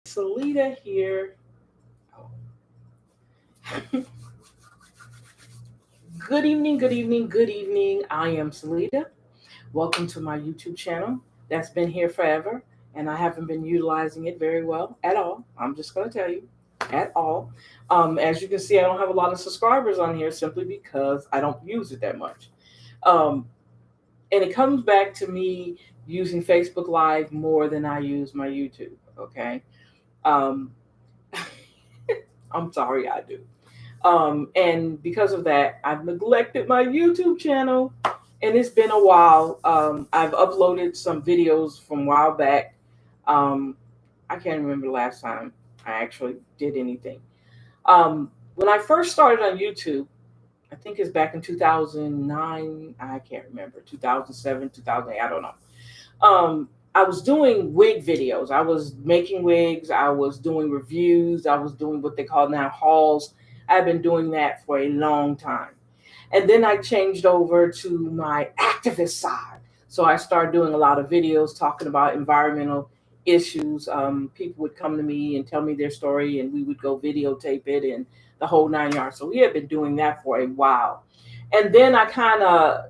Salida here. Good evening, good evening, good evening. I am Salida. Welcome to my YouTube channel that's been here forever, and I haven't been utilizing it very well at all. I'm just going to tell you, at all. As you can see, I don't have a lot of subscribers on here simply because I don't use it that much. Um, and it comes back to me using Facebook Live more than I use my YouTube. Okay. Um, I'm sorry, I do. And because of that, I've neglected my YouTube channel, and it's been a while. I've uploaded some videos from a while back. Um, I can't remember the last time I actually did anything. When I first started on YouTube, I think it's back in 2009. I can't remember, 2007, 2008. I don't know. I was doing wig videos. I was making wigs. I was doing reviews. I was doing what they call now hauls. I've been doing that for a long time. And then I changed over to my activist side. So I started doing a lot of videos talking about environmental issues. People would come to me and tell me their story, and we would go videotape it and the whole 9 yards. So we had been doing that for a while. And then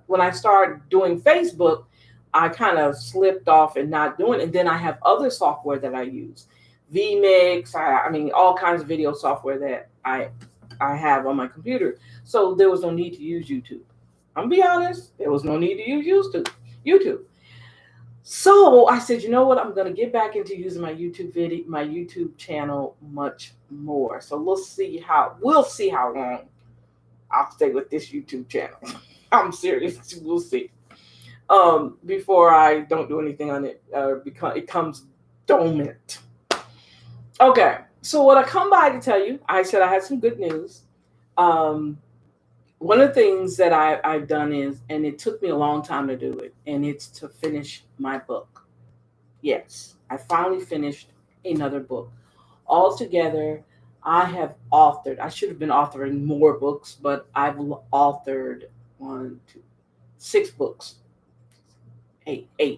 when I started doing Facebook, I kind of slipped off and not doing it. And then I have other software that I use, vMix. I mean, all kinds of video software that I have on my computer. So there was no need to use YouTube. I'm gonna be honest, there was no need to use YouTube. So I said, you know what? I'm gonna get back into using my YouTube channel much more. So we'll see how long I'll stay with this YouTube channel. I'm serious. We'll see. Before I don't do anything on it, because it comes dormant. Okay, so what I come by to tell you, I said I had some good news. Um, One of the things that I've done is, and it took me a long time to do it, and it's to finish my book. Yes, I finally finished another book. Altogether, I have authored, I should have been authoring more books, but I've authored one, two, six books,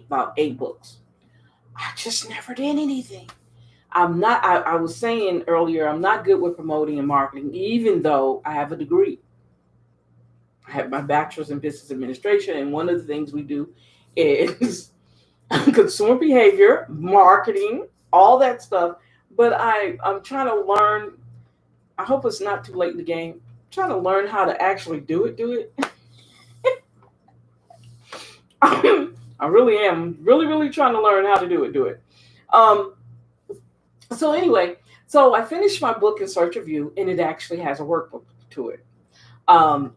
about eight books. I just never did anything. I was saying earlier, I'm not good with promoting and marketing, even though I have a degree. I have my bachelor's in business administration, and one of the things we do is consumer behavior, marketing, all that stuff. But I'm trying to learn. I hope it's not too late in the game. I'm trying to learn how to actually do it. Do it. I really am really, really trying to learn how to do it. Do it. Um, so anyway, so I finished my book in Search of You, and it actually has a workbook to it.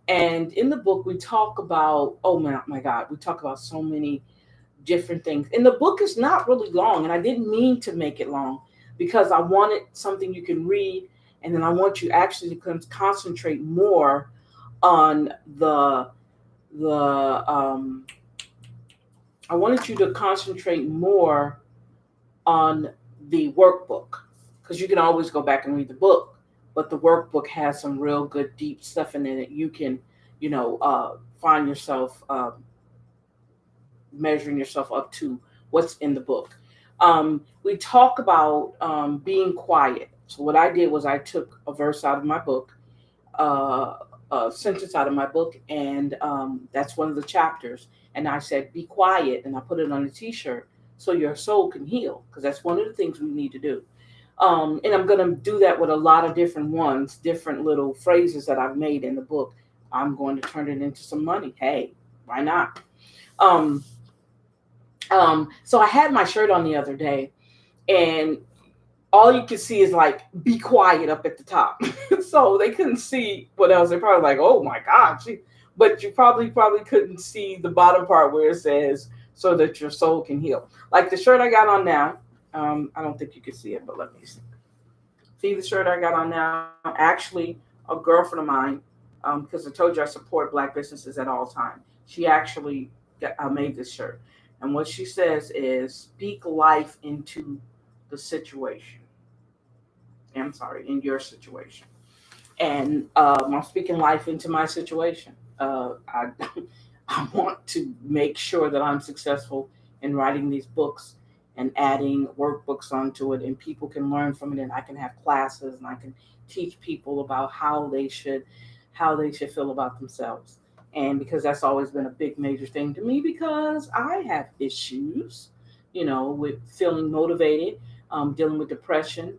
And in the book, we talk about, oh my God, we talk about so many different things. And the book is not really long, and I didn't mean to make it long because I wanted something you can read, and then I want you actually to concentrate more on the I wanted you to concentrate more on the workbook, because you can always go back and read the book, but the workbook has some real good deep stuff in it that you can, find yourself measuring yourself up to what's in the book. We talk about being quiet. So what I did was I took a verse out of my book, uh, a sentence out of my book, and that's one of the chapters. And I said, "Be quiet," and I put it on a T-shirt so your soul can heal, because that's one of the things we need to do. And I'm going to do that with a lot of different ones, different little phrases that I've made in the book. I'm going to turn it into some money. Hey, why not? Um, so I had my shirt on the other day, and all you could see is like "be quiet" up at the top. So they couldn't see what else. They probably like, "Oh my God!" But you probably couldn't see the bottom part where it says "so that your soul can heal." Like the shirt I got on now. I don't think you can see it, but let me see. See the shirt I got on now? Actually, a girlfriend of mine, because I told you I support Black businesses at all times. She actually made this shirt, and what she says is, "Speak life into the situation." I'm sorry, in your situation. And I'm speaking life into my situation. I I want to make sure that I'm successful in writing these books and adding workbooks onto it, and people can learn from it, and I can have classes, and I can teach people about how they should feel about themselves. And because that's always been a big major thing to me, because I have issues, with feeling motivated, dealing with depression,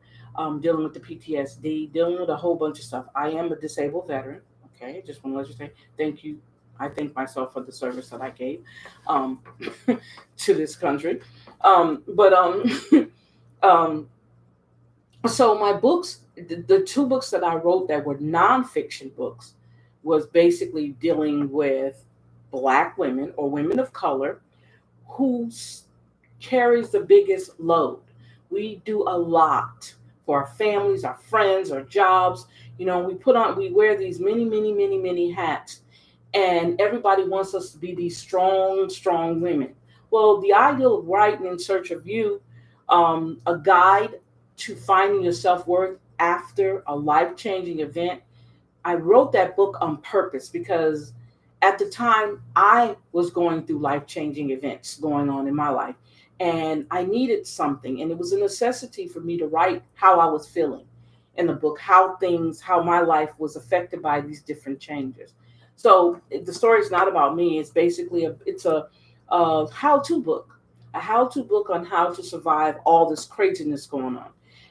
dealing with the PTSD, dealing with a whole bunch of stuff. I am a disabled veteran. Okay, just want to let you say thank you. I thank myself for the service that I gave um, to this country. But um, so my books, the two books that I wrote that were nonfiction books, was basically dealing with Black women or women of color who carries the biggest load. We do a lot for our families, our friends, our jobs. We wear these many, many, many, many hats, and everybody wants us to be these strong, strong women. Well, the ideal of writing In Search of You, a guide to finding your self worth after a life changing event. I wrote that book on purpose because at the time I was going through life changing events going on in my life, and I needed something, and it was a necessity for me to write how I was feeling in the book, how my life was affected by these different changes. So the story is not about me. It's basically a how to book, a how to book on how to survive all this craziness going on.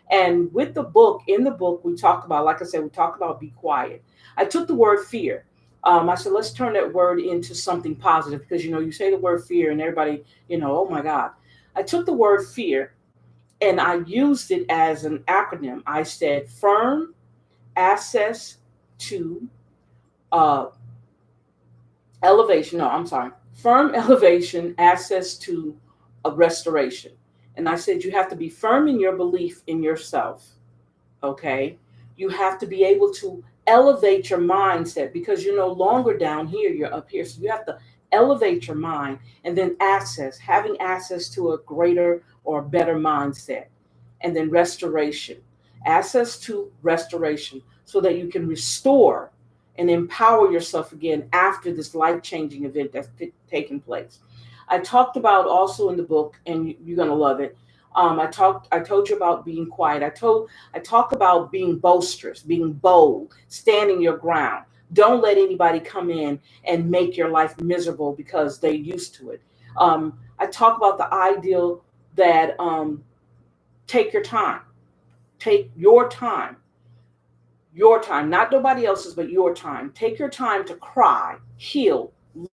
And with the book, in the book, we talk about, like I said, we talk about be quiet. I took the word fear. I said, let's turn that word into something positive because, you say the word fear and everybody, oh my God. I took the word fear and I used it as an acronym. I said firm access to uh, elevation. No, I'm sorry. Firm elevation, access to a restoration. And I said, you have to be firm in your belief in yourself. Okay, you have to be able to elevate your mindset because you're no longer down here, you're up here. So you have to elevate your mind, and then having access to a greater or better mindset, and then restoration, access to restoration, so that you can restore and empower yourself again after this life-changing event that's taken place. I talked about also in the book, and you're gonna love it. I told you about being quiet. I talk about being boisterous, being bold, standing your ground. Don't let anybody come in and make your life miserable because they're used to it. I talk about the ideal that take your time. Take your time, not nobody else's, but your time. Take your time to cry, heal,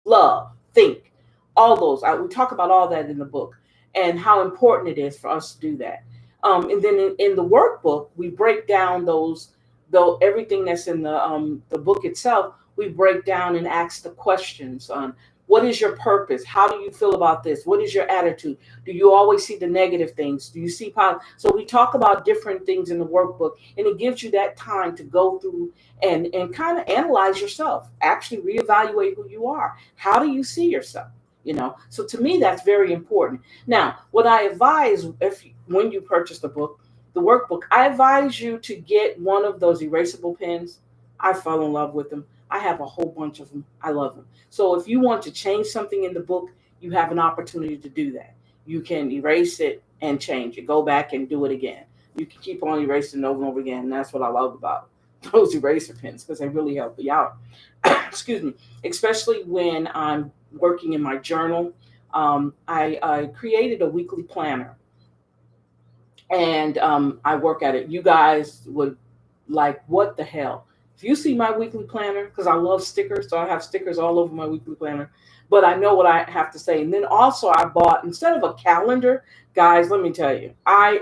love, think, all those. We talk about all that in the book and how important it is for us to do that. And then in the workbook, we break down though everything that's in the book itself. We break down and ask the questions on what is your purpose? How do you feel about this? What is your attitude? Do you always see the negative things? Do you see positive? So we talk about different things in the workbook, and it gives you that time to go through and kind of analyze yourself, actually reevaluate who you are. How do you see yourself? So to me, that's very important. Now, what I advise, if when you purchase the workbook, I advise you to get one of those erasable pens. I fell in love with them. I have a whole bunch of them. I love them. So if you want to change something in the book, you have an opportunity to do that. You can erase it and change it. Go back and do it again. You can keep on erasing it over and over again. And that's what I love about those eraser pens, because they really help you out. Excuse me. Especially when I'm working in my journal. I created a weekly planner, and I work at it. You guys would like, what the hell? If you see my weekly planner, because I love stickers, so I have stickers all over my weekly planner, but I know what I have to say. And then also, I bought, instead of a calendar, guys, let me tell you, I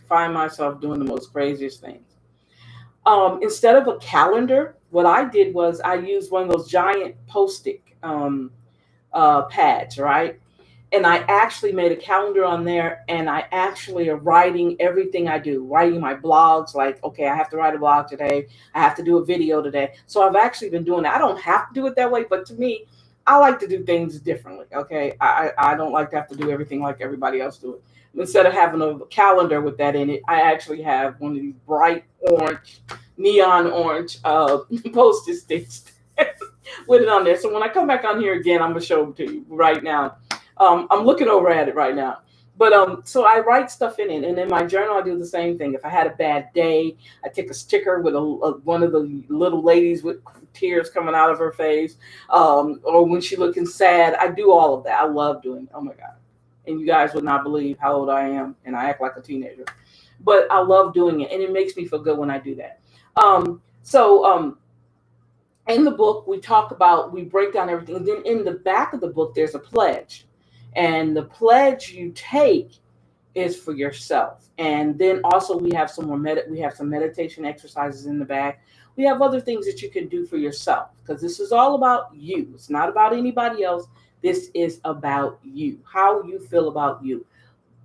find myself doing the most craziest things. Instead of a calendar, what I did was I used one of those giant post-it pads, right? And I actually made a calendar on there, and I actually am writing everything I do, writing my blogs, like, okay, I have to write a blog today. I have to do a video today. So I've actually been doing that. I don't have to do it that way, but to me, I like to do things differently. Okay. I don't like to have to do everything like everybody else do it. Instead of having a calendar with that in it, I actually have one of these bright orange, neon orange post-it sticks with it on there. So when I come back on here again, I'm going to show them to you right now. I'm looking over at it right now. But so I write stuff in it, and in my journal I do the same thing. If I had a bad day, I take a sticker with one of the little ladies with tears coming out of her face, or when she looking sad. I do all of that. I love doing it. Oh my god! And you guys would not believe how old I am, and I act like a teenager. But I love doing it, and it makes me feel good when I do that. So in the book we break down everything, and then in the back of the book there's a pledge, and the pledge you take is for yourself. And then also we have we have some meditation exercises in the back. We have other things that you can do for yourself, because this is all about you. It's not about anybody else. This is about you. How you feel about you.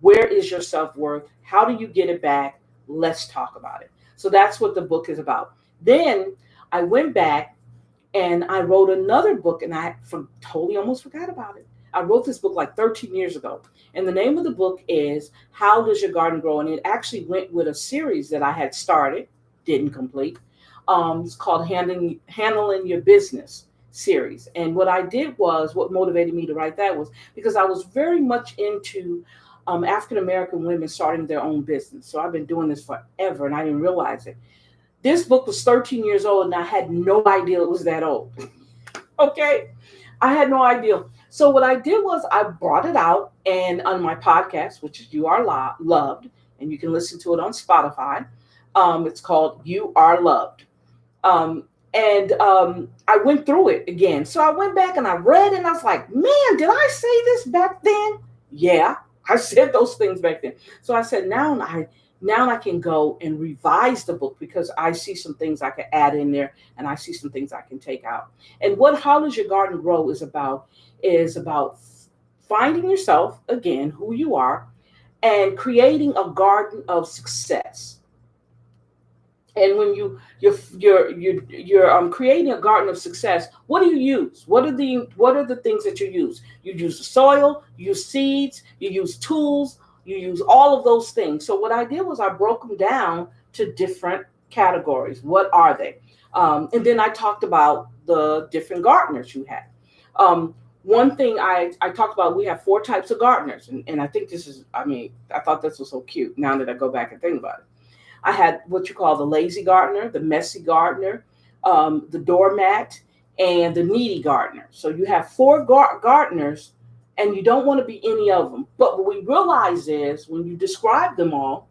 Where is your self-worth? How do you get it back? Let's talk about it. So that's what the book is about. Then I went back and I wrote another book, and totally almost forgot about it. I wrote this book like 13 years ago. And the name of the book is How Does Your Garden Grow? And it actually went with a series that I had started, didn't complete. It's called Handling Your Business series. And what motivated me to write that was because I was very much into African American women starting their own business. So I've been doing this forever, and I didn't realize it. This book was 13 years old, and I had no idea it was that old. Okay. I had no idea. So what I did was I brought it out and on my podcast, which is You Are Loved, and you can listen to it on Spotify. It's called You Are Loved. And I went through it again. So I went back and I read, and I was like, man, did I say this back then? Yeah, I said those things back then. So I said, now I can go and revise the book, because I see some things I can add in there, and I see some things I can take out. And what How Does Your Garden Grow is about finding yourself again, who you are, and creating a garden of success. And when you're creating a garden of success, what do you use? What are the things that you use? You use the soil, you use seeds, you use tools, you use all of those things. So what I did was I broke them down to different categories. What are they? And then I talked about the different gardeners you have. One thing I talked about, we have four types of gardeners. And I think I thought this was so cute now that I go back and think about it. I had what you call the lazy gardener, the messy gardener, the doormat, and the needy gardener. So you have four gardeners, and you don't want to be any of them. But what we realize is when you describe them all,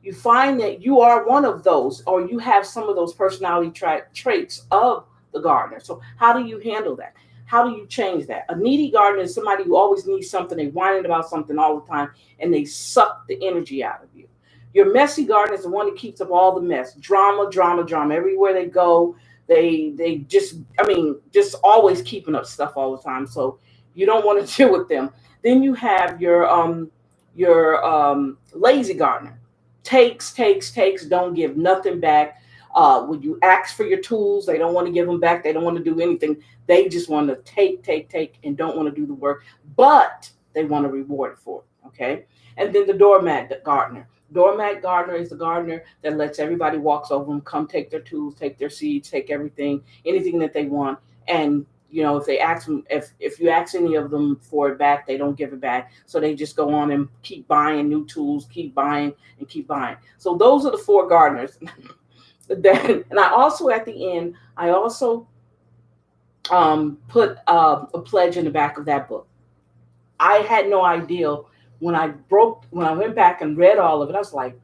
you find that you are one of those, or you have some of those personality traits of the gardener. So how do you handle that? How do you change that? A needy gardener is somebody who always needs something. They whining about something all the time, and they suck the energy out of you. Your messy gardener is the one that keeps up all the mess. Drama, drama, drama. Everywhere they go, they just always keeping up stuff all the time. So you don't want to deal with them. Then you have your lazy gardener. Takes, takes, takes, don't give nothing back. When you ask for your tools, they don't want to give them back. They don't want to do anything. They just want to take, take, take, and don't want to do the work, but they want to reward it for it. Okay. And then the doormat gardener. Doormat gardener is the gardener that lets everybody walks over them, come take their tools, take their seeds, take everything, anything that they want. And if they ask them, if you ask any of them for it back, they don't give it back. So they just go on and keep buying new tools, keep buying and keep buying. So those are the four gardeners. And I also, at the end, I also put a pledge in the back of that book. I had no idea when I went back and read all of it. I was like,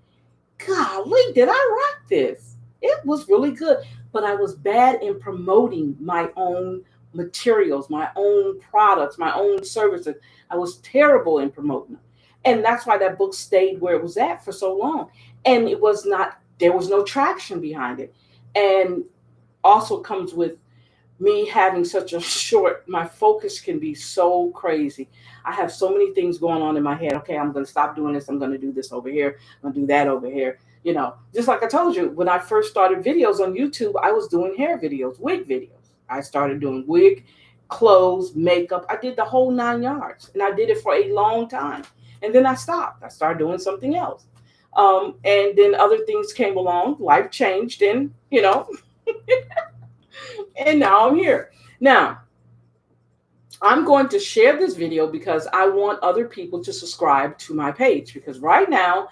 golly, did I write this? It was really good. But I was bad in promoting my own materials, my own products, my own services. I was terrible in promoting them. And that's why that book stayed where it was at for so long. And there was no traction behind it. And also comes with me having my focus can be so crazy. I have so many things going on in my head. Okay, I'm going to stop doing this. I'm going to do this over here. I'm going to do that over here. Just like I told you, when I first started videos on YouTube, I was doing hair videos, wig videos. I started doing wig, clothes, makeup. I did the whole 9 yards, and I did it for a long time. And then I stopped. I started doing something else. And then other things came along. Life changed, and and now I'm here. Now, I'm going to share this video because I want other people to subscribe to my page, because right now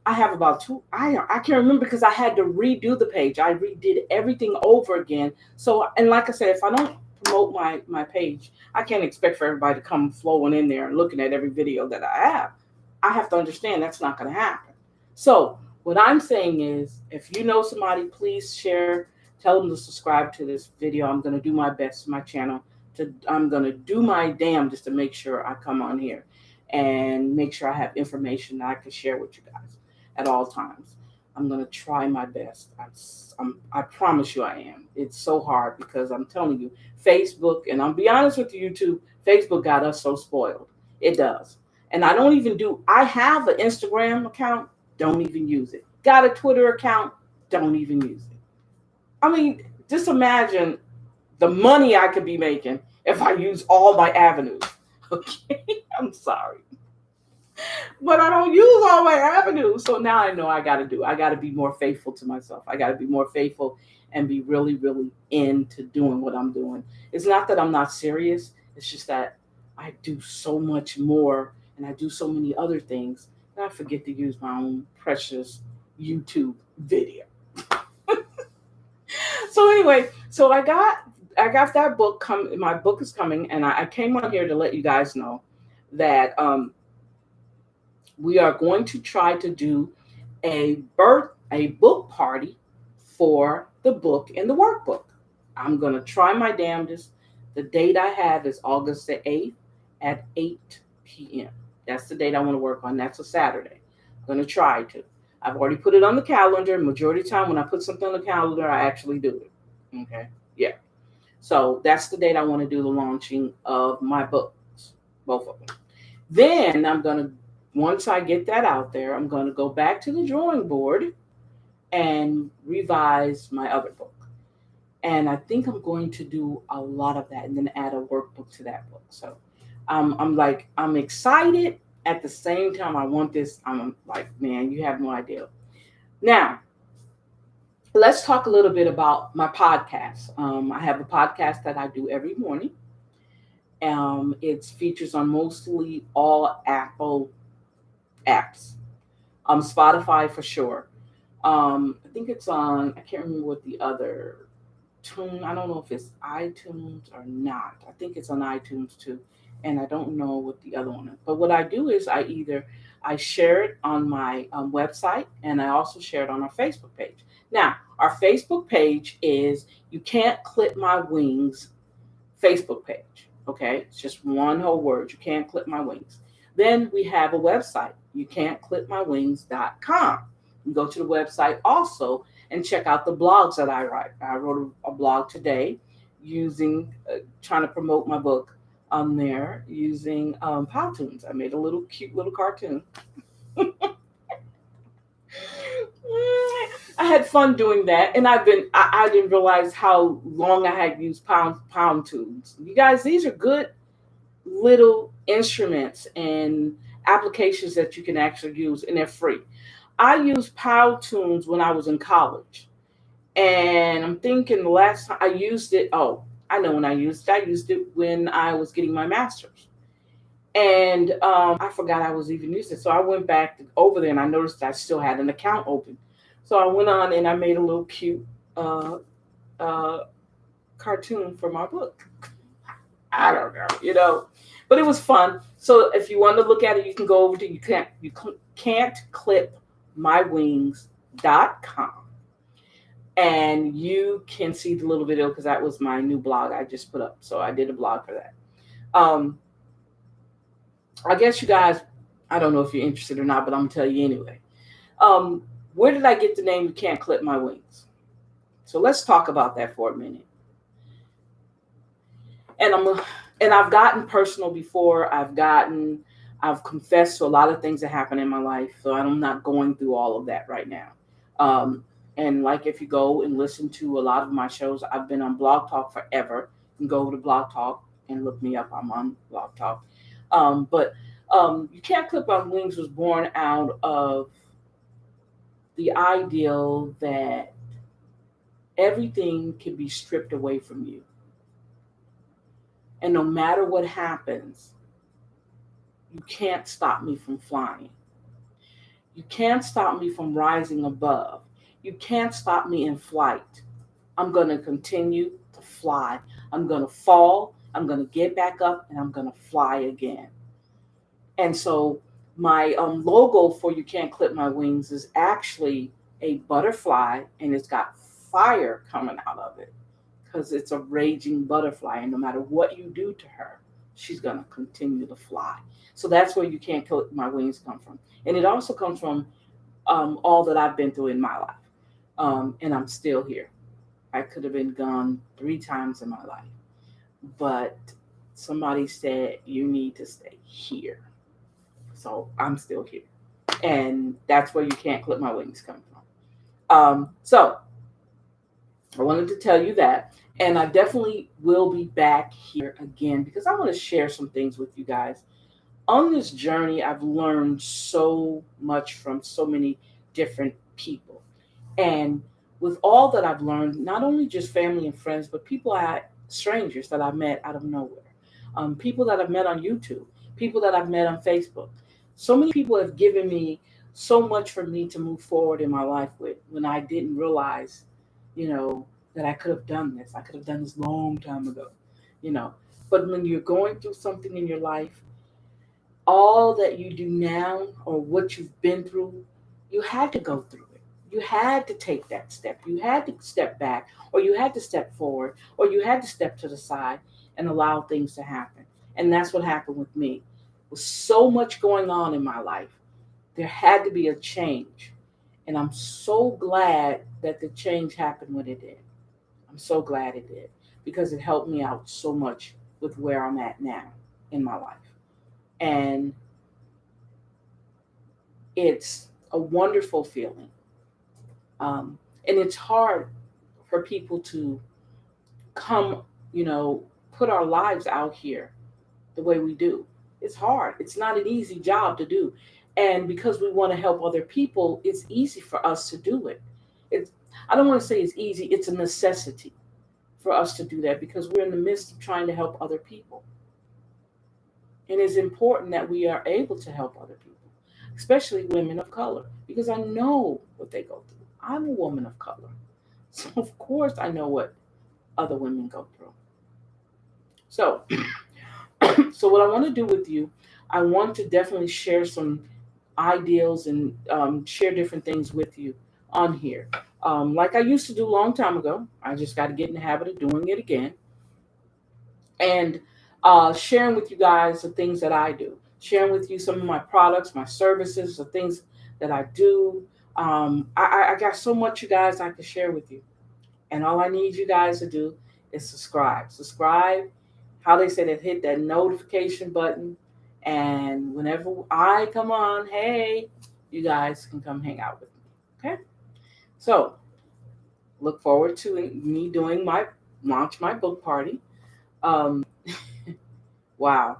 I have about two. I can't remember because I had to redo the page. I redid everything over again. So, and like I said, if I don't promote my page, I can't expect for everybody to come flowing in there and looking at every video that I have. I have to understand that's not going to happen. So what I'm saying is, if you know somebody, please share. Tell them to subscribe to this video. I'm going to do my best to my channel. I'm going to do my damnedest to make sure I come on here and make sure I have information that I can share with you guys at all times. I'm going to try my best. I promise you I am. It's so hard because I'm telling you, Facebook, and I'll be honest with you, YouTube, Facebook got us so spoiled. It does. And I don't even do, I have an Instagram account, don't even use it. Got a Twitter account, don't even use it. I mean, just imagine the money I could be making if I use all my avenues. Okay, I'm sorry. But I don't use all my avenues. So now I know I got to be more faithful to myself. I got to be more faithful and be really, really into doing what I'm doing. It's not that I'm not serious. It's just that I do so much more and I do so many other things that I forget to use my own precious YouTube video. So anyway, so I got that book come. My book is coming, and I came on here to let you guys know that we are going to try to do a book party for the book and the workbook. I'm going to try my damnedest. The date I have is August the 8th at 8 p.m. That's the date I want to work on. That's a Saturday. I'm going to try to. I've already put it on the calendar. Majority of the time when I put something on the calendar, I actually do it. Okay. Yeah. So that's the date I want to do the launching of my books, both of them. Then once I get that out there, I'm going to go back to the drawing board and revise my other book. And I think I'm going to do a lot of that and then add a workbook to that book. So I'm excited. At the same time, I want this. I'm like, man, you have no idea. Now, let's talk a little bit about my podcast. I have a podcast that I do every morning. It's features on mostly all Apple apps. Spotify for sure. I think it's on. I can't remember what the other tune. I don't know if it's iTunes or not. I think it's on iTunes too, and I don't know what the other one is. But what I do is I share it on my website, and I also share it on our Facebook page. Now, our Facebook page is "You Can't Clip My Wings" Facebook page. Okay, it's just one whole word. You can't clip my wings. Then we have a website, youcan'tclipmywings.com. You go to the website also and check out the blogs that I write. I wrote a blog today using, trying to promote my book on there using Powtoons. I made a little cute little cartoon. I had fun doing that, and I didn't realize how long I had used Powtoons. You guys, these are good little instruments and applications that you can actually use, and they're free. I used Powtoons when I was in college, and I'm thinking the last time I used it. Oh, I know when I used it. I used it when I was getting my master's, and I forgot I was even using it. So I went back over there, and I noticed I still had an account open. So I went on and I made a little cute uh, uh, cartoon for my book. I don't know, but it was fun. So if you want to look at it, you can go over to can't clip mywings.com and you can see the little video because that was my new blog I just put up. So I did a blog for that. I guess you guys, I don't know if you're interested or not, but I'm gonna tell you anyway. Where did I get the name "You Can't Clip My Wings"? So let's talk about that for a minute. And I've gotten personal before. I've confessed to a lot of things that happen in my life. So I'm not going through all of that right now. And like if you go and listen to a lot of my shows, I've been on Blog Talk forever. You can go over to Blog Talk and look me up. I'm on Blog Talk. But You Can't Clip My Wings was born out of the ideal that everything can be stripped away from you. And no matter what happens, you can't stop me from flying. You can't stop me from rising above. You can't stop me in flight. I'm going to continue to fly. I'm going to fall. I'm going to get back up and I'm going to fly again. And so my logo for You Can't Clip My Wings is actually a butterfly, and it's got fire coming out of it because it's a raging butterfly. And no matter what you do to her, she's going to continue to fly. So that's where You Can't Clip My Wings come from. And it also comes from all that I've been through in my life. And I'm still here. I could have been gone 3 times in my life, but somebody said, you need to stay here. So I'm still here. And that's where You Can't Clip My Wings come from. So I wanted to tell you that. And I definitely will be back here again because I want to share some things with you guys. On this journey, I've learned so much from so many different people. And with all that I've learned, not only just family and friends, but strangers that I met out of nowhere, people that I've met on YouTube, people that I've met on Facebook. So many people have given me so much for me to move forward in my life with when I didn't realize, that I could have done this. I could have done this long time ago, you know. But when you're going through something in your life, all that you do now or what you've been through, you had to go through it. You had to take that step. You had to step back, or you had to step forward, or you had to step to the side and allow things to happen. And that's what happened with me. With so much going on in my life, there had to be a change. And I'm so glad that the change happened when it did. I'm so glad it did because it helped me out so much with where I'm at now in my life. And it's a wonderful feeling. And it's hard for people to come, put our lives out here the way we do. It's hard. It's not an easy job to do. And because we want to help other people, it's easy for us to do it. It's, I don't want to say it's easy, it's a necessity for us to do that because we're in the midst of trying to help other people. And it's important that we are able to help other people, especially women of color, because I know what they go through. I'm a woman of color. So, of course, I know what other women go through. So, so what I want to do with you, I want to definitely share some ideals and share different things with you on here. Like I used to do a long time ago. I just got to get in the habit of doing it again. And sharing with you guys the things that I do, sharing with you some of my products, my services, the things that I do. I got so much, you guys, I can share with you. And all I need you guys to do is subscribe. Subscribe, how they say that, hit that notification button. And whenever I come on, hey, you guys can come hang out with me. Okay? So look forward to me doing my launch my book party. Um, wow.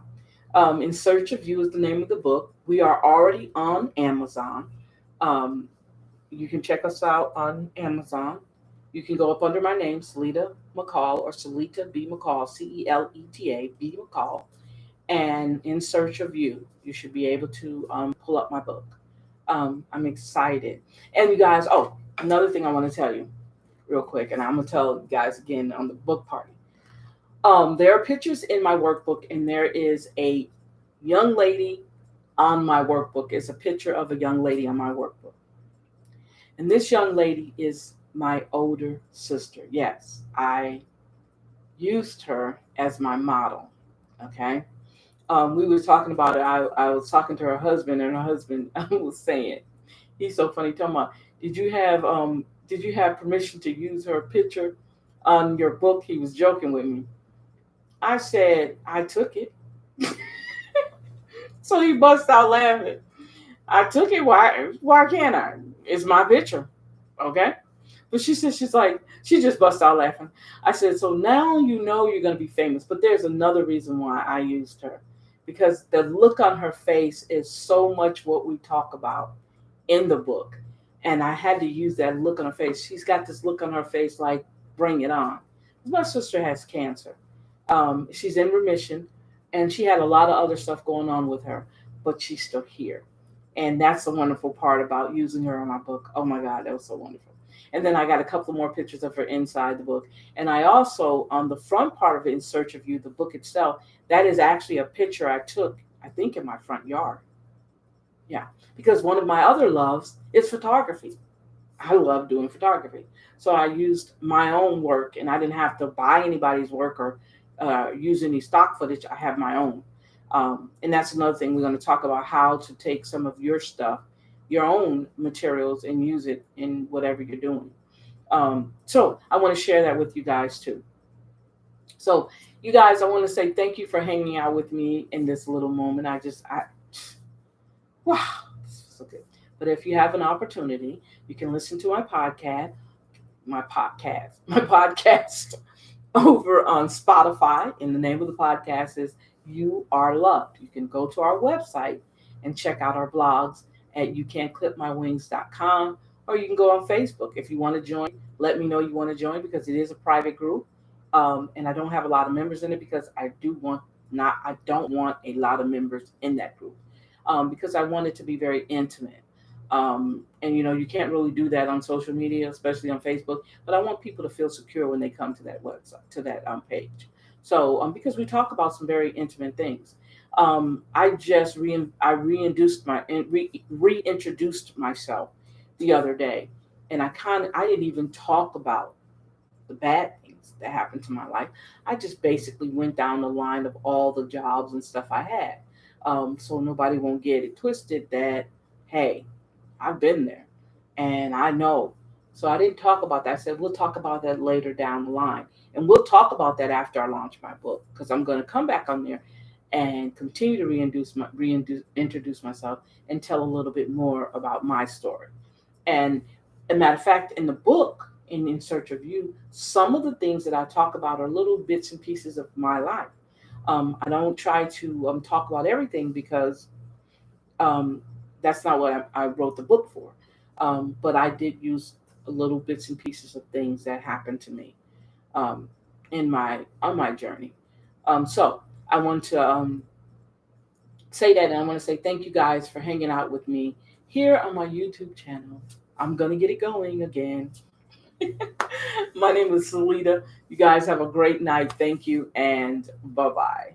In Search of You is the name of the book. We are already on Amazon. Um, you can check us out on Amazon. You can go up under my name, Seleta McCall, or Seleta B. McCall, Celeta B. McCall, and In Search of You. You should be able to pull up my book. I'm excited. And you guys, oh, another thing I want to tell you real quick, and I'm going to tell you guys again on the book party. There are pictures in my workbook, and there is a young lady on my workbook. It's a picture of a young lady on my workbook. And this young lady is my older sister. Yes, I used her as my model. Okay. We were talking about it. I was talking to her husband, and her husband was saying, he's so funny. Talking about, did you have permission to use her picture on your book? He was joking with me. I said, I took it. So he bust out laughing. I took it. Why can't I? It's my picture. Okay. But she said, she just bust out laughing. I said, so now you know you're going to be famous. But there's another reason why I used her. Because the look on her face is so much what we talk about in the book. And I had to use that look on her face. She's got this look on her face like, bring it on. My sister has cancer. She's in remission, and she had a lot of other stuff going on with her, but she's still here. And that's the wonderful part about using her in my book. Oh my God, that was so wonderful. And then I got a couple more pictures of her inside the book. And I also, on the front part of it, In Search of You, the book itself, that is actually a picture I took, I think, in my front yard. Yeah, because one of my other loves is photography. I love doing photography. So I used my own work, and I didn't have to buy anybody's work or use any stock footage. I have my own. And that's another thing we're going to talk about, how to take some of your stuff, your own materials, and use it in whatever you're doing. So I want to share that with you guys too. So, you guys, I want to say thank you for hanging out with me in this little moment. Wow, this is so good. But if you have an opportunity, you can listen to my podcast over on Spotify. And the name of the podcast is You Are Loved. You can go to our website and check out our blogs at youcantclipmywings.com, or you can go on Facebook. If you want to join, let me know you want to join, because it is a private group. And I don't have a lot of members in it because I don't want a lot of members in that group, because I want it to be very intimate. And you can't really do that on social media, especially on Facebook. But I want people to feel secure when they come to that website, to that page. So because we talk about some very intimate things, I reintroduced myself the other day, and I didn't even talk about the bad things that happened to my life. I just basically went down the line of all the jobs and stuff I had, so nobody won't get it twisted that, hey, I've been there and I know. So I didn't talk about that. I said, we'll talk about that later down the line. And we'll talk about that after I launch my book, because I'm going to come back on there and continue to introduce myself and tell a little bit more about my story. And a matter of fact, in the book, In Search of You, some of the things that I talk about are little bits and pieces of my life. I don't try to talk about everything, because um, that's not what I wrote the book for. But I did use little bits and pieces of things that happened to me um, in my on my journey. So I want to say that, and I want to say thank you guys for hanging out with me here on my YouTube channel. I'm gonna get it going again. My name is Salida. You guys have a great night. Thank you, and bye bye.